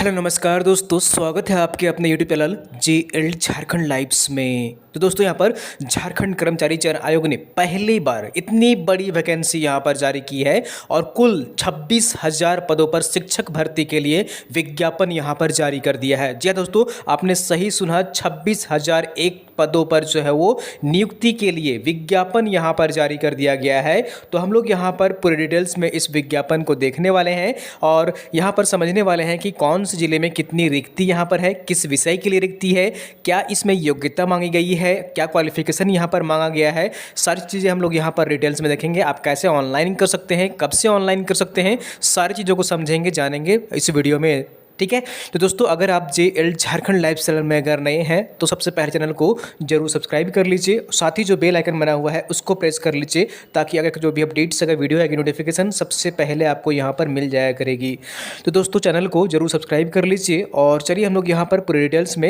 Hello नमस्कार दोस्तों, स्वागत है आपके अपने YouTube channel JL Jharkhand lives में। तो दोस्तों यहाँ पर झारखंड कर्मचारी चयन आयोग ने पहली बार इतनी बड़ी वैकेंसी यहाँ पर जारी की है और कुल 26,000 पदों पर शिक्षक भर्ती के लिए विज्ञापन यहाँ पर जारी कर दिया है। जी हाँ दोस्तों, आपने सही सुना, 26,001 पदों पर जो है वो नियुक्ति के लिए विज्ञापन यहाँ पर जारी कर दिया गया है। तो हम लोग यहाँ पर पूरे डिटेल्स में इस विज्ञापन को देखने वाले हैं और यहाँ पर समझने वाले हैं कि कौन से जिले में कितनी रिक्ति यहाँ पर है, किस विषय के लिए रिक्ति है, क्या इसमें योग्यता मांगी गई है, क्या क्वालिफिकेशन यहाँ पर मांगा गया है। सारी चीज़ें हम लोग यहाँ पर डिटेल्स में देखेंगे। आप कैसे ऑनलाइन कर सकते हैं, कब से ऑनलाइन कर सकते हैं, सारी चीज़ों को समझेंगे, जानेंगे इस वीडियो में। ठीक है, तो दोस्तों अगर आप जेएल झारखंड लाइव चैनल में अगर नए हैं तो सबसे पहले चैनल को जरूर सब्सक्राइब कर लीजिए, साथ ही जो बेल आइकन बना हुआ है उसको प्रेस कर लीजिए ताकि अगर जो भी अपडेट्स अगर वीडियो आएगी नोटिफिकेशन सबसे पहले आपको यहाँ पर मिल जाया करेगी। तो दोस्तों चैनल को जरूर सब्सक्राइब कर लीजिए और चलिए हम लोग यहाँ पर पूरे डिटेल्स में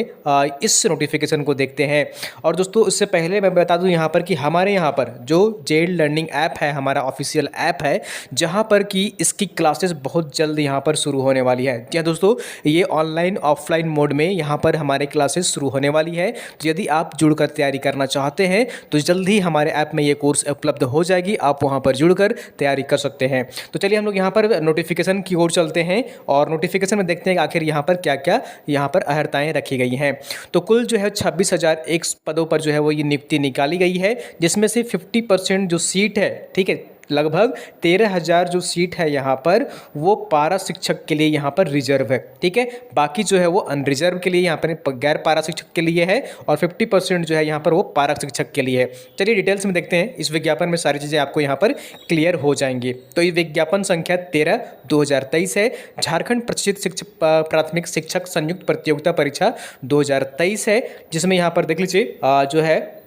इस नोटिफिकेशन को देखते हैं। और दोस्तों उससे पहले मैं बता दूँ यहाँ पर कि हमारे यहाँ पर जो जेएल लर्निंग ऐप है, हमारा ऑफिशियल ऐप है, जहाँ पर कि इसकी क्लासेस बहुत जल्द यहाँ पर शुरू होने वाली है। जी हाँ दोस्तों, ये ऑनलाइन ऑफलाइन मोड में यहाँ पर हमारे क्लासेस शुरू होने वाली है। तो यदि आप जुड़कर तैयारी करना चाहते हैं तो जल्द ही हमारे ऐप में ये कोर्स उपलब्ध हो जाएगी, आप वहाँ पर जुड़कर तैयारी कर सकते हैं। तो चलिए हम लोग यहाँ पर नोटिफिकेशन की ओर चलते हैं और नोटिफिकेशन में देखते हैं कि आखिर यहाँ पर क्या क्या यहाँ पर अहर्ताएँ रखी गई हैं। तो कुल जो है 26,001 पदों पर जो है वो ये नियुक्ति निकाली गई है, जिसमें से 50% जो सीट है, ठीक है, लगभग 13,000 जो सीट है यहाँ पर वो पारा शिक्षक के लिए यहाँ पर रिजर्व है। ठीक है, बाकी जो है वो अनरिजर्व के लिए यहाँ पर गैर पारा शिक्षक के लिए है और 50% जो है यहाँ पर वो पारा शिक्षक के लिए है। चलिए डिटेल्स में देखते हैं, इस विज्ञापन में सारी चीज़ें आपको यहाँ पर क्लियर हो जाएंगी। तो ये विज्ञापन संख्या 13/2023 है। झारखंड प्रशिक्षित शिक्षक प्राथमिक शिक्षक संयुक्त प्रतियोगिता परीक्षा 2023 है, जिसमें यहाँ पर देख लीजिए जो है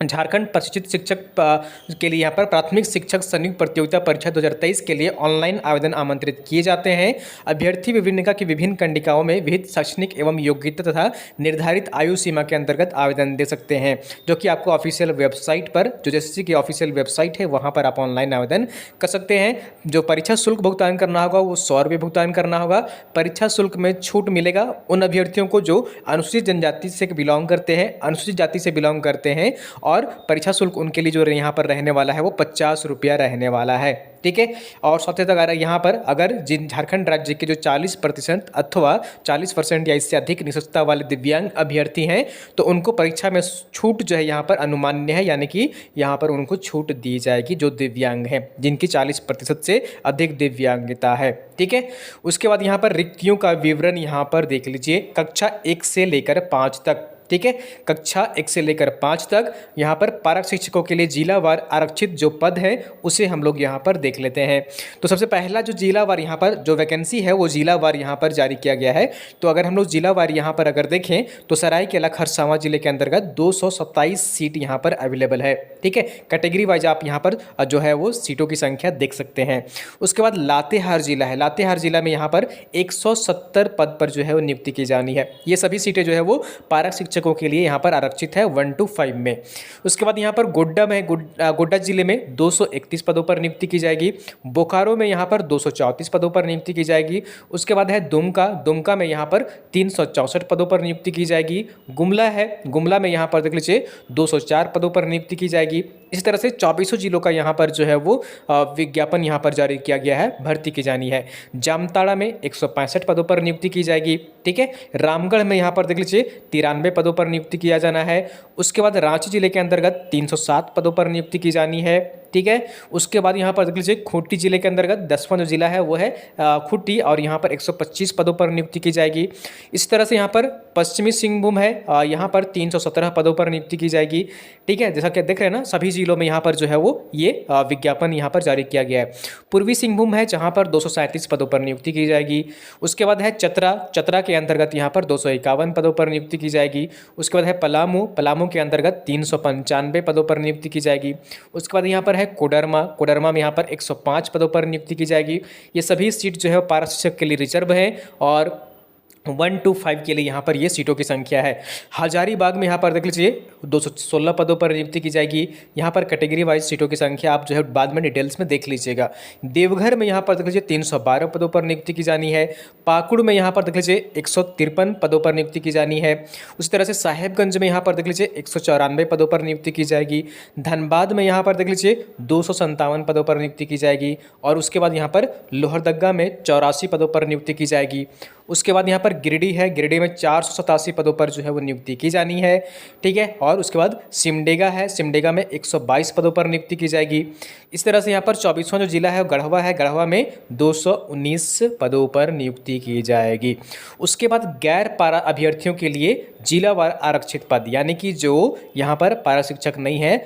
झारखंड प्रशिक्षित शिक्षक के लिए यहाँ पर प्राथमिक शिक्षक संयुक्त प्रतियोगिता परीक्षा 2023 के लिए ऑनलाइन आवेदन आमंत्रित किए जाते हैं। अभ्यर्थी विभिन्न की विभिन्न कंडिकाओं में विहित शैक्षणिक एवं योग्यता तथा निर्धारित आयु सीमा के अंतर्गत आवेदन दे सकते हैं, जो कि आपको ऑफिशियल वेबसाइट पर, जो जैसे की ऑफिशियल वेबसाइट है वहाँ पर आप ऑनलाइन आवेदन कर सकते हैं। जो परीक्षा शुल्क भुगतान करना होगा वो 100 रुपये भुगतान करना होगा। परीक्षा शुल्क में छूट मिलेगा उन अभ्यर्थियों को जो अनुसूचित जनजाति से बिलोंग करते हैं, अनुसूचित जाति से बिलोंग करते हैं, और परीक्षा शुल्क उनके लिए जो यहाँ पर रहने वाला है वो 50 रुपया रहने वाला है। ठीक है, और साथ ही अगर यहाँ पर अगर जिन झारखंड राज्य के जो 40% अथवा 40% या इससे अधिक निःशक्तता वाले दिव्यांग अभ्यर्थी हैं तो उनको परीक्षा में छूट जो है यहाँ पर अनुमान्य है, यानी कि यहाँ पर उनको छूट दी जाएगी जो दिव्यांग हैं, जिनकी 40% से अधिक दिव्यांगता है। ठीक है, उसके बाद यहाँ पर रिक्तियों का विवरण यहाँ पर देख लीजिए। कक्षा 1 से लेकर 5 तक, ठीक है, कक्षा 1 से लेकर 5 तक यहाँ पर पारक शिक्षकों के लिए जिलावार आरक्षित जो पद है उसे हम लोग यहाँ पर देख लेते हैं। तो सबसे पहला जो जिलावार यहाँ पर जो वैकेंसी है वो जिलावार यहाँ पर जारी किया गया है। तो अगर हम लोग जिलावार यहाँ पर अगर देखें तो सरायकेला खरसावां जिले के अंतर्गत 227 सीट यहाँ पर अवेलेबल है। ठीक है, कैटेगरी वाइज आप यहाँ पर जो है वो सीटों की संख्या देख सकते हैं। उसके बाद लातेहार जिला है, लातेहार जिला में यहाँ पर 170 पद पर जो है वो नियुक्ति की जानी है। ये सभी सीटें जो है वो पारक शिक्षकों के लिए यहाँ पर आरक्षित है 1 to 5 में। उसके बाद यहाँ पर गोड्डा में गोड्डा जिले में 231 पदों पर नियुक्ति की जाएगी। बोकारो में यहाँ पर 234 पदों पर नियुक्ति की जाएगी। उसके बाद है दुमका में यहाँ पर 364 पदों पर नियुक्ति की जाएगी। गुमला है, गुमला में यहाँ पर देख लीजिए 204 पदों पर नियुक्ति की जाएगी। इसी तरह से 24 जिलों का यहाँ पर जो है वो विज्ञापन यहाँ पर जारी किया गया है, भर्ती की जानी है। जामताड़ा में 165 पदों पर नियुक्ति की जाएगी। ठीक है, रामगढ़ में यहाँ पर देख लीजिए 93 पदों पर नियुक्ति किया जाना है। उसके बाद रांची जिले के अंतर्गत 307 पदों पर नियुक्ति की जानी है। ठीक है, उसके बाद यहाँ पर देख लीजिए खूंटी जिले के अंतर्गत 10वां जो जिला है वो है खूंटी और यहाँ पर 125 पदों पर नियुक्ति की जाएगी। इस तरह से यहाँ पर पश्चिमी सिंहभूम है, यहाँ पर 317 पदों पर नियुक्ति की जाएगी। ठीक है, जैसा कि देख रहे हैं ना, सभी जिलों में यहाँ पर जो है वो ये विज्ञापन यहाँ पर जारी किया गया है। पूर्वी सिंहभूम है जहाँ पर 237 पदों पर नियुक्ति की जाएगी। उसके बाद है चतरा के अंतर्गत यहाँ पर 251 पदों पर नियुक्ति की जाएगी। उसके बाद है पलामू के अंतर्गत 395 पदों पर नियुक्ति की जाएगी। उसके बाद यहाँ पर है कोडरमा में यहाँ पर 105 पदों पर नियुक्ति की जाएगी। ये सभी सीट जो है पारा शिक्षक के लिए रिजर्व है और 1 to 5 के लिए यहाँ पर ये सीटों की संख्या है। हजारीबाग में यहाँ पर देख लीजिए 216 पदों पर नियुक्ति की जाएगी। यहाँ पर कैटेगरी वाइज सीटों की संख्या आप जो है बाद में डिटेल्स में देख लीजिएगा। देवघर में यहाँ पर देख लीजिए 312 पदों पर नियुक्ति की जानी है। पाकुड़ में यहाँ पर देख लीजिए 153 पदों पर नियुक्ति की जानी है। उसी तरह से साहेबगंज में यहाँ पर देख लीजिए 194 पदों पर नियुक्ति की जाएगी। धनबाद में यहाँ पर देख लीजिए 257 पदों पर नियुक्ति की जाएगी। और उसके बाद यहाँ पर लोहरदगा में 84 पदों पर नियुक्ति की जाएगी। उसके बाद यहाँ पर गिरिडीह है, गिरिडीह में 487 पदों पर जो है वो नियुक्ति की जानी है, ठीक है। और उसके बाद सिमडेगा है, सिमडेगा में 122 पदों पर नियुक्ति की जाएगी। इस तरह से यहाँ पर 24वां जो जिला है गढ़वा है, गढ़वा में 219 पदों पर नियुक्ति की जाएगी। उसके बाद गैर पारा अभ्यर्थियों के लिए जिलावार आरक्षित पद, यानी कि जो यहाँ पर पारा शिक्षक नहीं है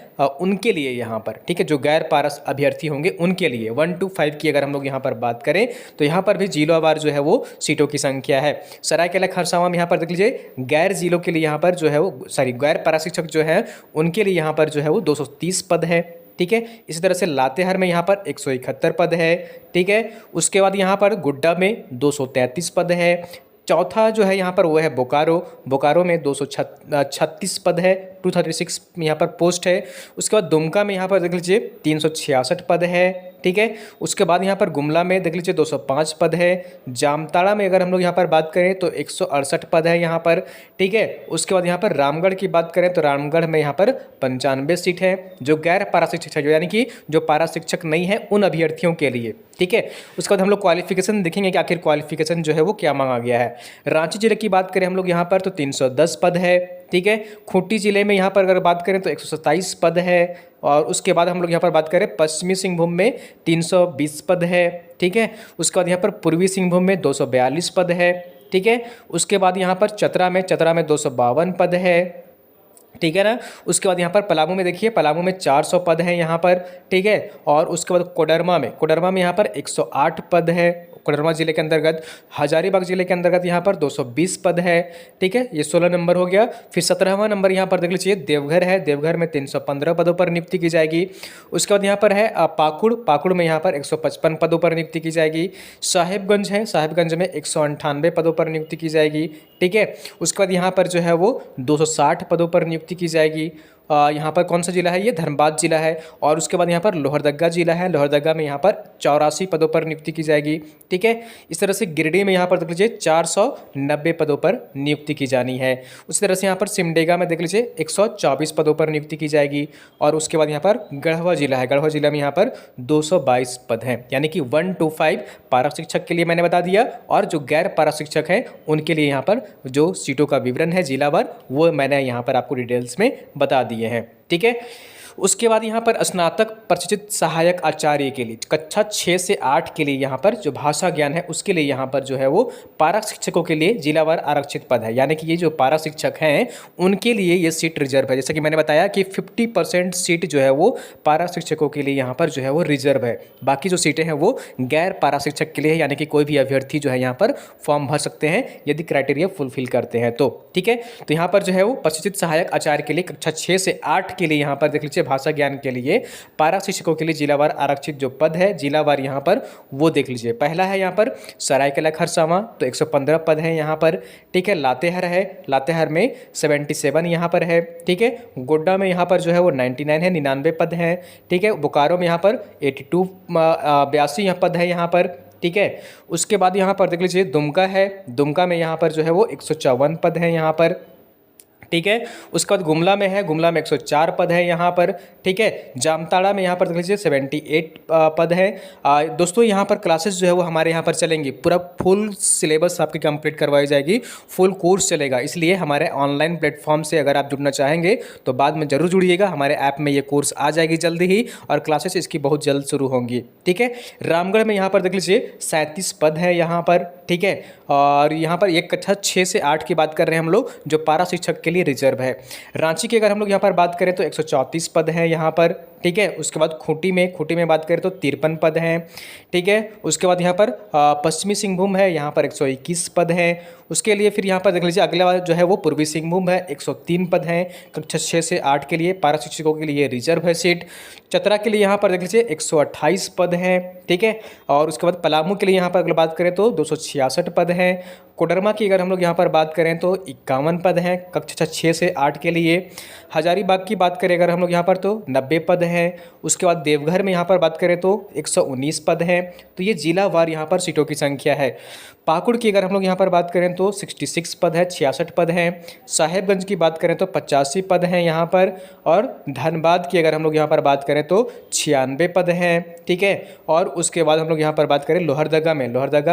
उनके लिए यहाँ पर, ठीक है, जो गैर पारा अभ्यर्थी होंगे उनके लिए 1 to 5 की अगर हम लोग यहाँ पर बात करें तो यहाँ पर भी जिलावार जो है वो सीटों की संख्या है। सरायकेला खरसावां में यहाँ पर देख लीजिए गैर जिलों के लिए यहाँ पर जो है वो गैर पारा शिक्षक जो है उनके लिए यहाँ पर जो है वो 230 पद है, ठीक है। इसी तरह से लातेहार में यहाँ पर 171 पद है, ठीक है। उसके बाद यहाँ पर गोड्डा में 233 पद है। चौथा जो है यहाँ पर वो है बोकारो, बोकारो में 236 पद है, 236 यहाँ पर पोस्ट है। उसके बाद दुमका में यहाँ पर देख लीजिए 366 पद है, ठीक है। उसके बाद यहाँ पर गुमला में देख लीजिए 205 पद है। जामताड़ा में अगर हम लोग यहाँ पर बात करें तो 168 पद है यहाँ पर, ठीक है। उसके बाद यहाँ पर रामगढ़ की बात करें तो रामगढ़ में यहाँ पर 95 सीट है, जो गैर पारा शिक्षक है, यानी कि जो पारा शिक्षक नहीं है उन अभ्यर्थियों के लिए, ठीक है। उसके बाद हम लोग क्वालिफिकेशन देखेंगे कि आखिर क्वालिफिकेशन जो है वो क्या मांगा गया है। रांची जिले की बात करें हम लोग यहाँ पर तो 310 पद है, ठीक है। खूंटी जिले में यहाँ पर अगर बात करें तो 127 पद है। और उसके बाद हम लोग यहाँ पर बात करें पश्चिमी सिंहभूम में 320 पद है, ठीक है। उसके बाद यहाँ पर पूर्वी सिंहभूम में 242 पद है, ठीक है। उसके बाद यहाँ पर चतरा में 252 पद है, ठीक है ना। उसके बाद यहाँ पर पलामू में देखिए, पलामू में 400 पद हैं यहाँ पर, ठीक है। और उसके बाद कोडरमा में यहाँ पर 108 पद है, कोडरमा जिले के अंतर्गत। हजारीबाग जिले के अंतर्गत यहाँ पर 220 पद है, ठीक है। ये 16 नंबर हो गया। फिर 17वां नंबर यहाँ पर देख लीजिए देवघर है, देवघर में 315 पदों पर नियुक्ति की जाएगी। उसके बाद यहाँ पर है पाकुड़ में यहाँ पर 155 पदों पर नियुक्ति की जाएगी। साहेबगंज है, साहेबगंज में 198 पदों पर नियुक्ति की जाएगी, ठीक है। उसके बाद यहाँ पर जो है वो 260 पदों पर नियुक्ति की जाएगी। यहाँ पर कौन सा जिला है, ये धनबाद जिला है। और उसके बाद यहाँ पर लोहरदगा जिला है, लोहरदगा में यहाँ पर 84 पदों पर नियुक्ति की जाएगी, ठीक है। इस तरह से गिरिडीह में यहाँ पर देख लीजिए 490 पदों पर नियुक्ति की जानी है। उसी तरह से यहाँ पर सिमडेगा में देख लीजिए 124 पदों पर नियुक्ति की जाएगी। और उसके बाद यहाँ पर गढ़वा जिला है, गढ़वा जिला में यहाँ पर 222 पद हैं, यानी कि 1 to 5 पारा शिक्षक के लिए मैंने बता दिया। और जो गैर पारा शिक्षक हैं उनके लिए यहाँ पर जो सीटों का विवरण है जिलावार वो मैंने यहाँ पर आपको डिटेल्स में बता दिए हैं, ठीक है। उसके बाद यहाँ पर स्नातक प्रशिक्षित सहायक आचार्य के लिए कक्षा 6 से 8 के लिए यहाँ पर जो भाषा ज्ञान है उसके लिए यहाँ पर जो है वो पारा शिक्षकों के लिए जिलावार आरक्षित पद है, यानी कि ये जो पारा शिक्षक हैं उनके लिए ये सीट रिजर्व है। जैसा कि मैंने बताया कि 50% सीट जो है वो पारा शिक्षकों के लिए यहाँ पर जो है वो रिजर्व है, बाकी जो सीटें हैं वो गैर पारा शिक्षक के लिए है, यानी कि कोई भी अभ्यर्थी जो है यहाँ पर फॉर्म भर सकते हैं यदि क्राइटेरिया फुलफिल करते हैं तो, ठीक है। तो यहाँ पर जो है वो प्रशिक्षित सहायक आचार्य के लिए कक्षा 6 से 8 के लिए यहाँ पर देख लीजिए भाषा ज्ञान के लिए पारा शिक्षकों के लिए जिलावार आरक्षित जो पद है जिलावार यहाँ पर वो देख लीजिए। पहला है यहाँ पर सरायकेला खरसावां तो 115 पद है यहाँ पर, ठीक है। लातेहार है, लातेहार में 77 यहाँ पर है, ठीक है। गोड्डा में यहाँ पर जो है वो 99 है, 99 पद हैं, ठीक है। बोकारो में यहाँ पर 82 यहाँ पद है यहाँ पर, ठीक है। उसके बाद यहाँ पर देख लीजिए दुमका है, दुमका में यहाँ पर जो है वो 154 पद हैं यहाँ पर, ठीक है। उसके बाद गुमला में है, गुमला में 104 पद है यहाँ पर, ठीक है। जामताड़ा में यहाँ पर देख लीजिए 78 पद है। दोस्तों यहाँ पर क्लासेस जो है वो हमारे यहाँ पर चलेंगी, पूरा फुल सिलेबस आपकी कंप्लीट करवाई जाएगी, फुल कोर्स चलेगा। इसलिए हमारे ऑनलाइन प्लेटफॉर्म से अगर आप जुड़ना चाहेंगे तो बाद में ज़रूर जुड़िएगा, हमारे ऐप में ये कोर्स आ जाएगी जल्दी ही और क्लासेस इसकी बहुत जल्द शुरू होंगी, ठीक है। रामगढ़ में यहाँ पर देख लीजिए 37 पद है यहाँ पर, ठीक है। और यहाँ पर एक कक्षा 6 से 8 की बात कर रहे हैं हम लोग जो पारा शिक्षक के लिए रिजर्व है। रांची की अगर हम लोग यहाँ पर बात करें तो 134 पद है यहाँ पर, ठीक है। उसके बाद खूंटी में बात करें तो 53 पद हैं, ठीक है। उसके बाद यहाँ पर पश्चिमी सिंहभूम है, यहाँ पर 121 पद हैं। उसके लिए फिर यहाँ पर देख लीजिए अगला वाला जो है वो पूर्वी सिंहभूम है, 103 पद हैं कक्षा 6 से 8 के लिए। पारा शिक्षकों के लिए रिजर्व है सीट। चतरा के लिए यहाँ पर देख लीजिए 128 पद हैं, ठीक है। और उसके बाद पलामू के लिए यहाँ पर अगर बात करें तो 266 पद हैं। कोडरमा की अगर हम लोग यहाँ पर बात करें तो 51 पद हैं कक्षा 6 से 8 के लिए। हजारीबाग की बात करें अगर हम लोग यहाँ पर तो 90 पद हैं। उसके बाद देवघर में यहाँ पर बात करें तो 119 पद हैं। तो ये जिलावार यहाँ पर सीटों की संख्या है। पाकुड़ की अगर हम लोग यहाँ पर बात करें तो 66 पद है, 66 पद हैं। साहेबगंज की बात करें तो 85 पद हैं यहाँ पर। और धनबाद की अगर हम लोग यहाँ पर बात करें तो 96 पद हैं, ठीक है। और उसके बाद हम लोग यहाँ पर बात करें लोहरदगा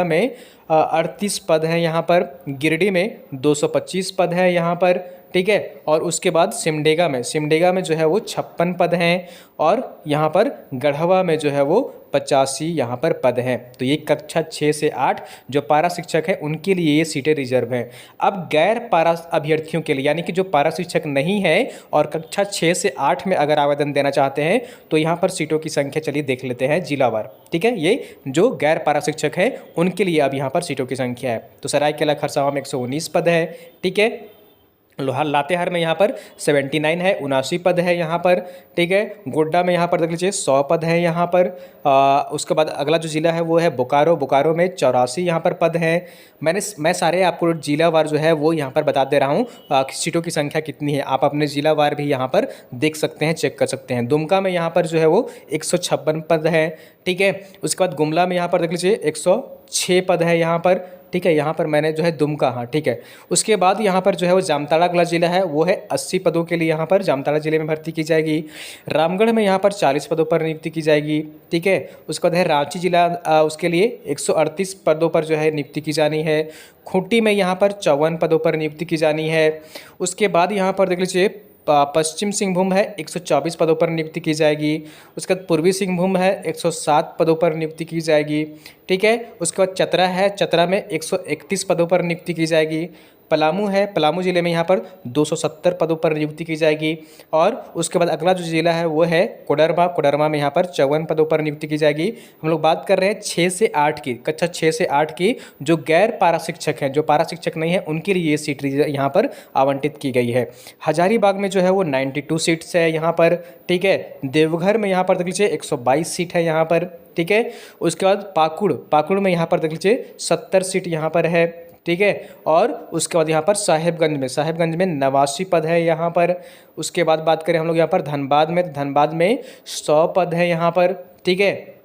में 38 पद हैं यहाँ पर। गिरिडीह में 225 पद है यहाँ पर, ठीक है। और उसके बाद सिमडेगा में जो है वो 56 पद हैं। और यहाँ पर गढ़वा में जो है वो 85 यहाँ पर पद हैं। तो ये कक्षा 6 से 8 जो पारा शिक्षक है उनके लिए ये सीटें रिजर्व हैं। अब गैर पारा अभ्यर्थियों के लिए यानी कि जो पारा शिक्षक नहीं है और कक्षा 6 से 8 में अगर आवेदन देना चाहते हैं तो यहाँ पर सीटों की संख्या चलिए देख लेते हैं जिलावार, ठीक है। ये जो गैर पारा शिक्षक है उनके लिए अब यहाँ पर सीटों की संख्या है। तो सरायकेला खरसावां में 119 पद है, ठीक है। लोहार लातेहार में यहाँ पर 79 है, 79 पद है यहाँ पर, ठीक है। गोड्डा में यहाँ पर देख लीजिए 100 पद है यहाँ पर। उसके बाद अगला जो ज़िला है वो है बोकारो में 84 यहाँ पर पद हैं। मैं सारे आपको जिलावार जो है वो यहाँ पर बता दे रहा हूँ सीटों की संख्या कितनी है। आप अपने जिलावार भी यहाँ पर देख सकते हैं, चेक कर सकते हैं। दुमका में यहाँ पर जो है वो 156 पद है, ठीक है। उसके बाद गुमला में यहाँ पर देख लीजिए 106 पद है यहाँ पर, ठीक है। यहाँ पर मैंने जो है दुमका, हाँ ठीक है। उसके बाद यहाँ पर जो है वो जामताड़ा अगला जिला है वो है 80 पदों के लिए यहाँ पर जामताड़ा जिले में भर्ती की जाएगी। रामगढ़ में यहाँ पर 40 पदों पर नियुक्ति की जाएगी, ठीक है। उसके बाद है रांची जिला, उसके लिए 138 पदों पर जो है नियुक्ति की जानी है। खूंटी में यहाँ पर 54 पदों पर नियुक्ति की जानी है। उसके बाद यहाँ पर देख लीजिए पश्चिम सिंहभूम है 124 पदों पर नियुक्ति की जाएगी। उसके बाद पूर्वी सिंहभूम है 107 पदों पर नियुक्ति की जाएगी, ठीक है। उसके बाद चतरा है, चतरा में 131 पदों पर नियुक्ति की जाएगी। पलामू है, पलामू ज़िले में यहाँ पर 270 पदों पर नियुक्ति की जाएगी। और उसके बाद अगला जो ज़िला है वो है कोडरमा में यहाँ पर 54 पदों पर नियुक्ति की जाएगी। हम लोग बात कर रहे हैं 6 से 8 की, कक्षा 6 से 8 की जो गैर पारा शिक्षक हैं, जो पारा शिक्षक नहीं है उनके लिए ये सीट यहाँ पर आवंटित की गई है। हजारीबाग में जो है वो 92 सीट्स है यहाँ पर, ठीक है। देवघर में यहाँ पर देख लीजिए 122 सीट है यहाँ पर, ठीक है। उसके बाद पाकुड़ में यहाँ पर देख लीजिए 70 सीट यहाँ पर है, ठीक है। और उसके बाद यहाँ पर साहेबगंज में 89 पद है यहाँ पर। उसके बाद बात करें हम लोग यहाँ पर धनबाद में 100 पद है यहाँ पर, ठीक है।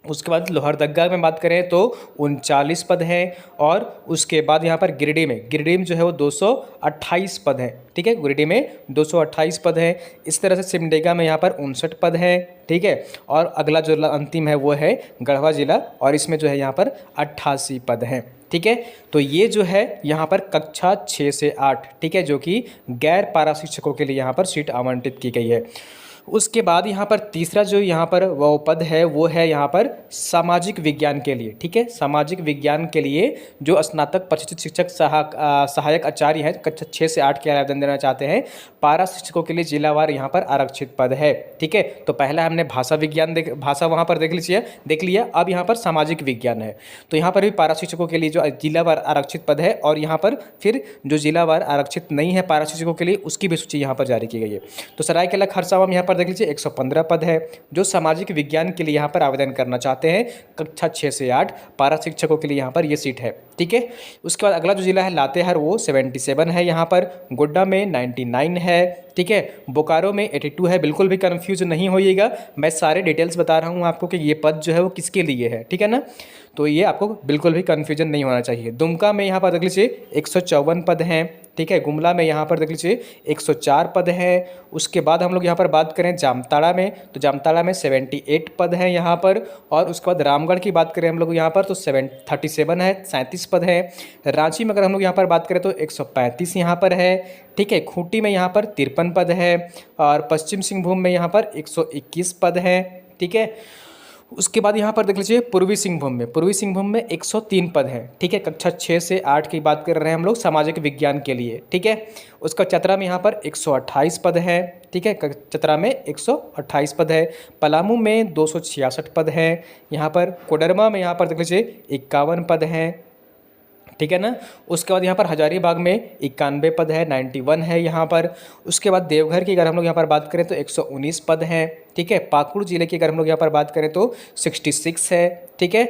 उसके बाद लोहरदगा में बात करें तो 39 पद हैं। और उसके बाद यहाँ पर गिरिडीह में जो है वो 228 पद हैं, ठीक है। गिरिडीह में 228 पद हैं। इस तरह से सिमडेगा में यहाँ पर 59 पद हैं, ठीक है। और अगला जो अंतिम है वो है गढ़वा जिला और इसमें जो है यहाँ पर 88 पद हैं, ठीक है। तो ये जो है यहाँ पर कक्षा 6 से 8, ठीक है, जो कि गैर पारा शिक्षकों के लिए यहाँ पर सीट आवंटित की गई है। उसके बाद यहाँ पर तीसरा जो यहाँ पर वो पद है वो है यहाँ पर सामाजिक विज्ञान के लिए, ठीक है। सामाजिक विज्ञान के लिए जो स्नातक प्रशिक्षित शिक्षक सहायक आचार्य हैं कक्षा 6 से 8 के आवेदन देना चाहते हैं, पारा शिक्षकों के लिए जिलावार यहाँ पर आरक्षित पद है, ठीक है। तो पहला हमने भाषा विज्ञान भाषा वहाँ पर देख लिया। अब यहाँ पर सामाजिक विज्ञान है, तो यहाँ पर भी पारा शिक्षकों के लिए जो जिलावार आरक्षित पद है और यहाँ पर फिर जो जिलावार आरक्षित नहीं है पारा शिक्षकों के लिए उसकी भी सूची यहाँ पर जारी की गई है। तो सरायकेला खरसावां में यहाँ पर देख लीजिए 115 पद है जो सामाजिक विज्ञान के लिए यहाँ पर आवेदन करना चाहते हैं। कक्षा 6 से 8 पारा शिक्षकों के लिए यहाँ पर ये सीट है, ठीक है। उसके बाद अगला जो जिला है लातेहार वो 77 है यहाँ पर। गोड्डा में 99 है, ठीक है। बोकारो में 82 है। बिल्कुल भी कन्फ्यूज नहीं होइएगा, मैं सारे डिटेल्स बता रहा हूँ आपको कि ये पद जो है वो किसके लिए है, ठीक है ना। तो ये आपको बिल्कुल भी कन्फ्यूजन नहीं होना चाहिए। दुमका में यहाँ पर देख लीजिए 154 पद हैं, ठीक है। गुमला में यहाँ पर देख लीजिए 104 पद हैं। उसके बाद हम लोग यहाँ पर बात करें जामताड़ा में, तो जामताड़ा में 78 पद हैं यहाँ पर। और उसके बाद रामगढ़ की बात करें हम लोग यहाँ पर तो 37 है, 37 पद हैं। रांची में अगर हम लोग यहाँ पर बात करें तो 135 यहाँ पर है, ठीक है। खूंटी में यहाँ पर 53 पद है। और पश्चिम सिंहभूम में यहाँ पर 121 पद हैं, ठीक है। उसके बाद यहाँ पर देख लीजिए पूर्वी सिंहभूम में 103 पद हैं, ठीक है। कक्षा 6 से 8 की बात कर रहे हैं हम लोग सामाजिक विज्ञान के लिए, ठीक है। उसका चतरा में यहाँ पर 128 पद हैं, ठीक है। चतरा में 128 पद है। पलामू में 266 पद हैं। यहाँ पर कोडरमा में यहाँ पर देख लीजिए 51 पद हैं, ठीक है ना। उसके बाद यहाँ पर हजारीबाग में 91 पद है, 91 है यहाँ पर। उसके बाद देवघर की अगर हम लोग यहाँ पर बात करें तो 119 पद हैं, ठीक है। पाकुड़ जिले की अगर हम लोग यहाँ पर बात करें तो 66 है, ठीक है।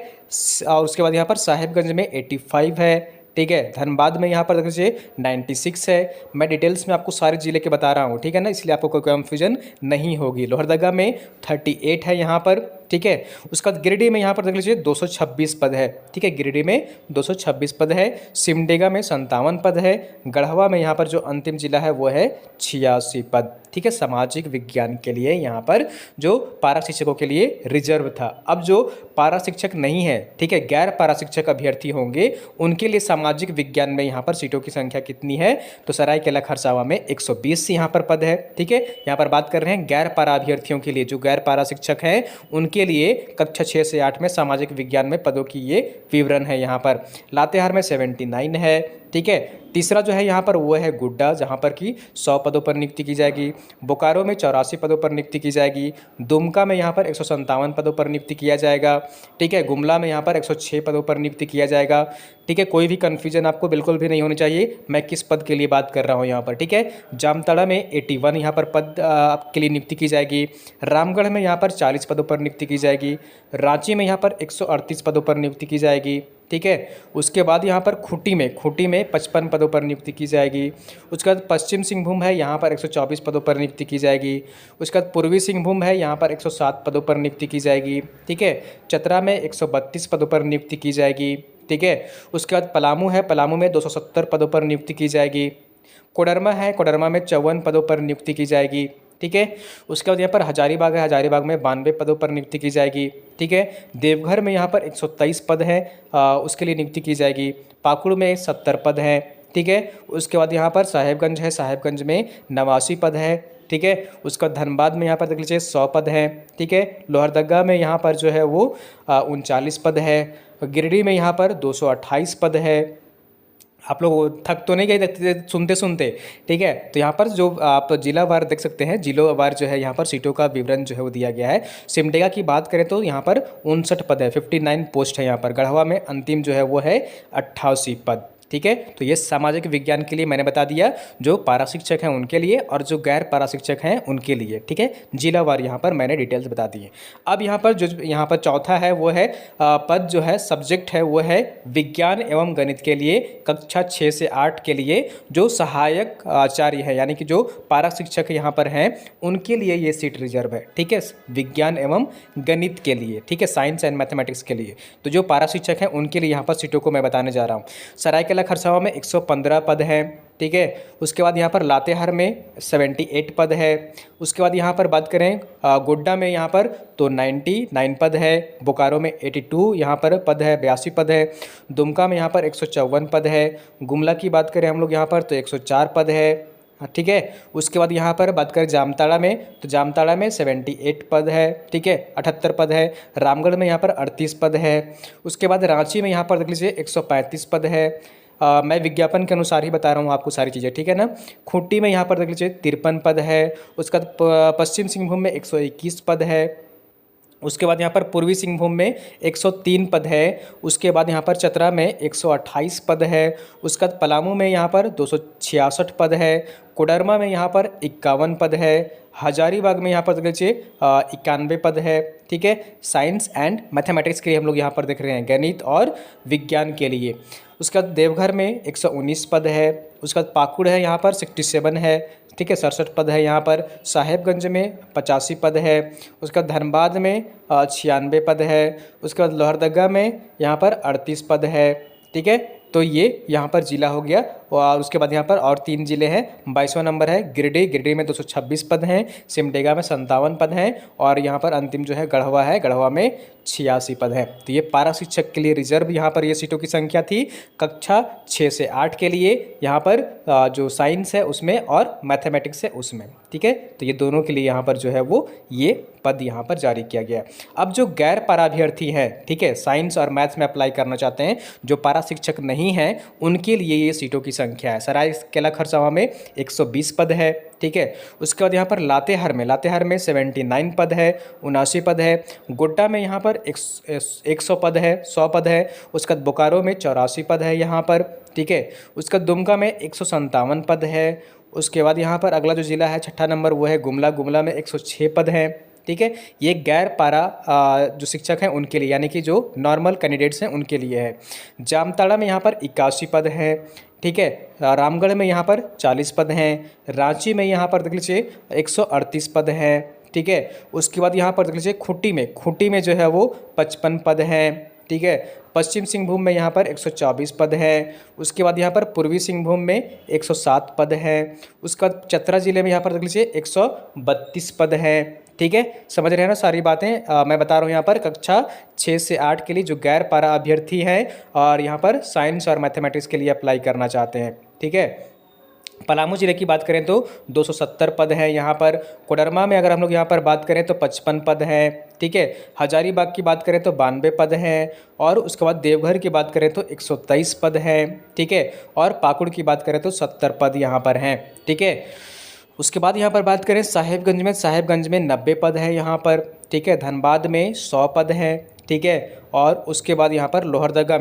और उसके बाद यहाँ पर साहिबगंज में 85 है, ठीक है। धनबाद में यहाँ पर देख लीजिए 96 है। मैं डिटेल्स में आपको सारे जिले के बता रहा हूँ, ठीक है ना, इसलिए आपको कोई कन्फ्यूजन नहीं होगी। लोहरदगा में 38 है यहाँ पर, ठीक है। उसका बाद गिरिडीह में यहाँ पर देख लीजिए 226 पद है, ठीक है। गिरिडीह में 226 पद है। सिमडेगा में 57 पद है। गढ़वा में यहाँ पर जो अंतिम जिला है वो है 86 पद, ठीक है। सामाजिक विज्ञान के लिए यहाँ पर जो पारा शिक्षकों के लिए रिजर्व था। अब जो पारा शिक्षक नहीं है, ठीक है, गैर पारा शिक्षक अभ्यर्थी होंगे, उनके लिए सामाजिक विज्ञान में यहाँ पर सीटों की संख्या कितनी है, तो सरायकेला खरसावां में 120 यहाँ पर पद है, ठीक है। यहाँ पर बात कर रहे हैं गैर पारा अभ्यर्थियों के लिए, जो गैर पारा शिक्षक हैं उनके लिए कक्षा 6 से 8 में सामाजिक विज्ञान में पदों की ये विवरण है यहाँ पर। लातेहार में 79 है, ठीक है। तीसरा जो है यहाँ पर वो है गुड्डा, जहाँ पर कि 100 पदों पर नियुक्ति की जाएगी। बोकारो में 84 पदों पर नियुक्ति की जाएगी। दुमका में यहाँ पर 157 पदों पर नियुक्ति किया जाएगा, ठीक है। गुमला में यहाँ पर 106 पदों पर नियुक्ति किया जाएगा, ठीक है। कोई भी कन्फ्यूजन आपको बिल्कुल भी नहीं होनी चाहिए, मैं किस पद के लिए बात कर रहा हूँ यहाँ पर, ठीक है। जामताड़ा में 81 यहाँ पर पद आपके लिए नियुक्ति की जाएगी। रामगढ़ में यहाँ पर 40 पदों पर नियुक्ति की जाएगी। रांची में यहाँ पर 138 पदों पर नियुक्ति की जाएगी, ठीक है। उसके बाद यहाँ पर खूंटी में 55 पदों पर नियुक्ति की जाएगी। उसके बाद पश्चिम सिंहभूम है, यहाँ पर 124 पदों पर नियुक्ति की जाएगी। उसके बाद पूर्वी सिंहभूम है, यहाँ पर 107 पदों पर नियुक्ति की जाएगी, ठीक है। चतरा में 132 पदों पर नियुक्ति की जाएगी, ठीक है। उसके बाद पलामू है, पलामू में 270 पदों पर नियुक्ति की जाएगी। कोडरमा है, कोडरमा में 54 पदों पर नियुक्ति की जाएगी, ठीक है। उसके बाद यहाँ पर हजारीबाग है, हजारीबाग में 92 पदों पर नियुक्ति की जाएगी, ठीक है। देवघर में यहाँ पर 123 पद है, उसके लिए नियुक्ति की जाएगी। पाकुड़ में 70 पद हैं, ठीक है। उसके बाद यहाँ पर साहेबगंज है, साहेबगंज में 89 पद है, ठीक है। उसका धनबाद में यहाँ पर देख लीजिए 100 पद हैं, ठीक है। लोहरदगा में यहाँ पर जो है वो 39 पद है। गिरिडीह में यहाँ पर 228 पद है। आप लोग थक तो नहीं गए सुनते सुनते, ठीक है। तो यहाँ पर जो आप जिलावार देख सकते हैं, जिलोवार जो है यहाँ पर सीटों का विवरण जो है वो दिया गया है। सिमडेगा की बात करें तो यहाँ पर 59 पद है, 59 पोस्ट है यहाँ पर। गढ़वा में अंतिम जो है वो है 88 पद, ठीक है। तो ये सामाजिक विज्ञान के लिए मैंने बता दिया, जो पारा शिक्षक हैं उनके लिए और जो गैर पारा शिक्षक हैं उनके लिए, ठीक है। जिलावार यहाँ पर मैंने डिटेल्स बता दी है। अब यहाँ पर जो यहाँ पर चौथा है वो है पद जो है सब्जेक्ट है वो है विज्ञान एवं गणित के लिए कक्षा 6 से 8 के लिए जो सहायक आचार्य है, यानी कि जो पारा शिक्षक यहाँ पर हैं उनके लिए ये सीट रिजर्व है, ठीक है। विज्ञान एवं गणित के लिए, ठीक है, साइंस एंड मैथमेटिक्स के लिए। तो जो पारा शिक्षक हैं उनके लिए यहाँ पर सीटों को मैं बताने जा रहा हूँ। सरायकेला खरसावां में 115 पद हैं, ठीक है। उसके बाद यहाँ पर लातेहार में 78 पद है। उसके बाद यहाँ पर बात करें गोड्डा में यहाँ पर तो 99 पद है। बोकारो में 82 यहाँ पर पद है, 82 पद है। दुमका में यहाँ पर 154 पद है। गुमला की बात करें हम लोग यहाँ पर तो 104 पद है, ठीक है। उसके बाद यहाँ पर बात करें जामताड़ा में तो जामताड़ा में 78 पद है, ठीक है, 78 पद है। रामगढ़ में यहाँ पर 38 पद है। उसके बाद रांची में यहाँ पर देख लीजिए 135 पद है। मैं विज्ञापन के अनुसार ही बता रहा हूँ आपको सारी चीज़ें, ठीक है ना। खूंटी में यहाँ पर देख लीजिए 53 पद है। उसके बाद पश्चिम सिंहभूम में 121 पद है। उसके बाद यहाँ पर पूर्वी सिंहभूम में 103 पद है। उसके बाद यहाँ पर चतरा में 128 पद है। उसके बाद पलामू में यहाँ पर 266 पद है। कोडरमा में यहाँ पर 51 पद है। हजारीबाग में यहाँ पर देख लीजिए 91 पद है, ठीक है। साइंस एंड मैथमेटिक्स के लिए हम लोग यहाँ पर देख रहे हैं, गणित और विज्ञान के लिए। उसके बाद देवघर में 119 पद है। उसके बाद पाकुड़ है यहाँ पर 67 है, ठीक है, 67 पद है यहाँ पर। साहेबगंज में 85 पद है। उसके बाद धनबाद में 96 पद है। उसके बाद लोहरदगा में यहाँ पर 38 पद है, ठीक है। तो ये यहाँ पर जिला हो गया और उसके बाद यहाँ पर और 3 जिले हैं। 22वां नंबर है गिरिडीह, गिरिडीह में 226 पद हैं। सिमडेगा में 57 पद हैं और यहाँ पर अंतिम जो है गढ़वा है, गढ़वा में 86 पद हैं। तो ये पारा शिक्षक के लिए रिजर्व यहाँ पर ये सीटों की संख्या थी कक्षा 6 से 8 के लिए, यहाँ पर जो साइंस है उसमें और मैथमेटिक्स है उसमें। ठीक है, तो ये दोनों के लिए यहाँ पर जो है वो ये पद यहाँ पर जारी किया गया। अब जो गैर पारा अभ्यर्थी हैं, ठीक है, साइंस और मैथ्स में अप्लाई करना चाहते हैं, जो पारा शिक्षक नहीं हैं, उनके लिए ये सीटों की संख्या है। सरायकेला खरसावां में 120 पद है। ठीक है, उसके बाद यहाँ पर लातेहार में 79 पद है, 79 पद है। गोड्डा में यहाँ पर 100 पद है, 100 पद है। उसके बाद बोकारो में 84 पद है यहाँ पर। ठीक है, उसका दुमका में 157 पद है। उसके बाद यहाँ पर अगला जो ज़िला है 6ठा नंबर वो है गुमला, गुमला में 106 पद हैं। ठीक है, ये गैर पारा जो शिक्षक हैं उनके लिए, यानी कि जो नॉर्मल कैंडिडेट्स हैं उनके लिए है। जामताड़ा में यहाँ पर 81 पद हैं। ठीक है, रामगढ़ में यहाँ पर 40 पद हैं। रांची में यहाँ पर देख लीजिए 138 पद हैं। ठीक है, उसके बाद यहाँ पर देख लीजिए खूंटी में जो है वो 55 पद हैं। ठीक है, पश्चिम सिंहभूम में यहाँ पर 124 पद है। उसके बाद यहाँ पर पूर्वी सिंहभूम में 107 पद है। उसका चतरा जिले में यहाँ पर देख लीजिए 132 पद है। ठीक है, समझ रहे हैं ना सारी बातें। मैं बता रहा हूँ यहाँ पर कक्षा 6 से 8 के लिए जो गैर पारा अभ्यर्थी हैं और यहाँ पर साइंस और मैथमेटिक्स के लिए अप्लाई करना चाहते हैं। ठीक है, पलामू जिले की बात करें तो 270 पद है यहाँ पर। कोडरमा में अगर हम लोग यहाँ पर बात करें तो 55 पद हैं। ठीक है, हजारीबाग की बात करें तो 92 पद हैं और उसके बाद देवघर की बात करें तो 123 पद हैं। ठीक है, और पाकुड़ की बात करें तो 70 पद यहाँ पर हैं। ठीक है, उसके बाद यहाँ पर बात करें साहेबगंज में 90 पद है यहाँ पर। ठीक है, धनबाद में 100 पद हैं। ठीक है, और उसके बाद यहाँ पर लोहरदगा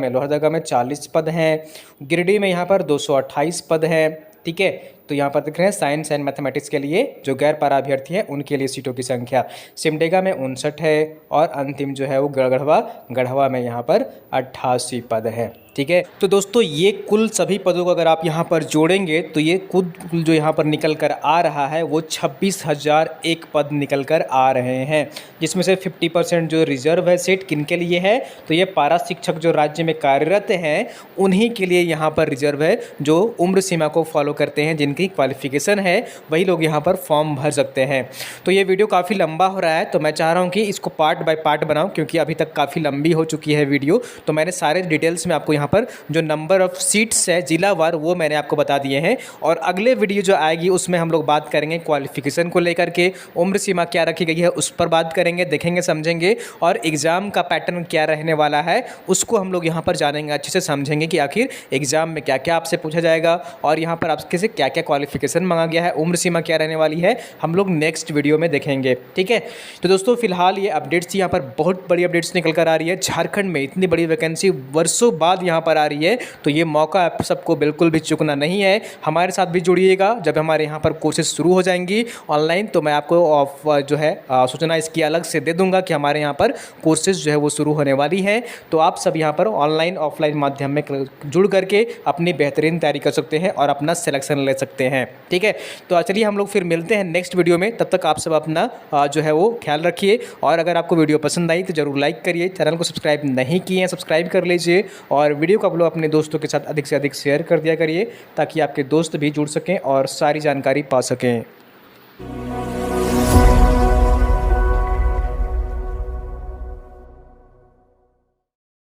में 40 पद हैं। गिरिडीह में यहाँ पर 228 पद हैं। ठीक है, तो यहाँ पर दिख रहे हैं साइंस एंड मैथमेटिक्स के लिए जो गैर पारा अभ्यर्थी हैं उनके लिए सीटों की संख्या। सिमडेगा में 59 है और अंतिम जो है वो गढ़वा में यहाँ पर 88 पद है। ठीक है, तो दोस्तों ये कुल सभी पदों को अगर आप यहाँ पर जोड़ेंगे तो ये कुल जो यहाँ पर निकल कर आ रहा है वो 26,001 पद निकल कर आ रहे हैं, जिसमें से 50% जो रिजर्व है सीट किनके लिए है, तो ये पारा शिक्षक जो राज्य में कार्यरत हैं उन्हीं के लिए यहाँ पर रिजर्व है, जो उम्र सीमा को फॉलो करते हैं, जिनकी क्वालिफिकेशन है वही लोग यहाँ पर फॉर्म भर सकते हैं। तो ये वीडियो काफ़ी लंबा हो रहा है, तो मैं चाह रहा हूँ कि इसको पार्ट बाय पार्ट बनाऊँ, क्योंकि अभी तक काफ़ी लंबी हो चुकी है वीडियो। तो मैंने सारे डिटेल्स में आपको यहाँ पर जो नंबर ऑफ सीट्स है जिलावार वो मैंने आपको बता दिए हैं, और अगले वीडियो जो आएगी उसमें हम लोग बात करेंगे क्वालिफिकेशन को लेकर के, उम्र सीमा क्या रखी गई है उस पर बात करेंगे, देखेंगे, समझेंगे, और एग्ज़ाम का पैटर्न क्या रहने वाला है उसको हम लोग यहाँ पर जानेंगे, अच्छे से समझेंगे कि आखिर एग्ज़ाम में क्या क्या आपसे पूछा जाएगा और यहाँ पर आपके से क्या क्या क्वालिफिकेशन मांगा गया है, उम्र सीमा क्या रहने वाली है, हम लोग नेक्स्ट वीडियो में देखेंगे। ठीक है, तो दोस्तों फिलहाल ये अपडेट्स यहाँ पर बहुत बड़ी अपडेट्स निकल कर आ रही है। झारखंड में इतनी बड़ी वैकेंसी वर्षों बाद यहाँ पर आ रही है, तो ये मौका आप सबको बिल्कुल भी चूकना नहीं है। हमारे साथ भी जुड़िएगा, जब हमारे यहाँ पर कोर्सेज शुरू हो जाएंगी ऑनलाइन तो मैं आपको जो है सूचना इसकी अलग से दे दूंगा कि हमारे यहाँ पर कोर्सेज जो है वो शुरू होने वाली हैं। तो आप सब यहाँ पर ऑनलाइन ऑफलाइन माध्यम में जुड़ करके अपनी बेहतरीन तैयारी कर सकते हैं और अपना सिलेक्शन ले सकते हैं। ठीक है, तो चलिए हम लोग फिर मिलते हैं नेक्स्ट वीडियो में। तब तक आप सब अपना जो है वो ख्याल रखिए, और अगर आपको वीडियो पसंद आई तो ज़रूर लाइक करिए, चैनल को सब्सक्राइब नहीं किए हैं सब्सक्राइब कर लीजिए, और वीडियो को आप लोग अपने दोस्तों के साथ अधिक से अधिक शेयर कर दिया करिए, ताकि आपके दोस्त भी जुड़ सकें और सारी जानकारी पा सकें।